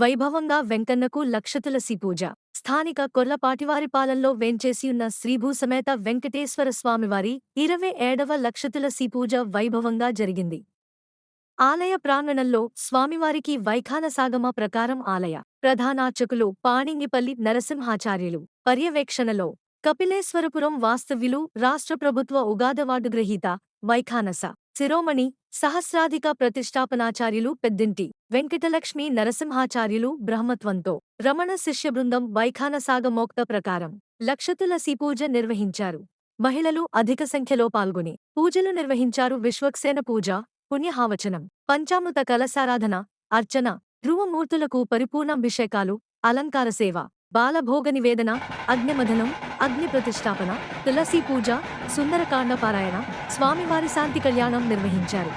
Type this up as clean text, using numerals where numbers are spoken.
వైభవంగా వెంకన్నకు లక్షతులసి పూజ. స్థానిక కొర్లపాటివారిపాలెంలో వేంచేసియున్న శ్రీభూసమేత వెంకటేశ్వర స్వామివారి 27వ లక్షతులసి పూజ వైభవంగా జరిగింది. ఆలయ ప్రాంగణంలో స్వామివారికి వైఖానసాగమ ప్రకారం ఆలయ ప్రధానార్చకులు పాణింగిపల్లి నరసింహాచార్యులు పర్యవేక్షణలో కపిలేశ్వరపురం వాస్తవ్యులు రాష్ట్ర ప్రభుత్వ ఉగాదవార్డు గ్రహీత వైఖానస శిరోమణి సహస్రాధిక ప్రతిష్టాపనాచార్యులు పెద్దింటి వెంకటలక్ష్మీ నరసింహాచార్యులు బ్రహ్మత్వంతో రమణ శిష్యబృందం వైఖానసాగమోక్త ప్రకారం లక్షతులసి పూజ నిర్వహించారు. మహిళలు అధిక సంఖ్యలో పాల్గొని పూజలు నిర్వహించారు. విశ్వక్సేన పూజ, పుణ్యహావచనం, పంచామృత కలశారాధన, అర్చన, ధ్రువమూర్తులకు పరిపూర్ణాభిషేకాలు, అలంకార సేవ, బాలభోగ నివేదన, అగ్నిమథనం, అగ్ని ప్రతిష్టాపన, తులసీ పూజ, సుందరకాండ పారాయణ, స్వామివారి శాంతి కళ్యాణం నిర్వహించారు.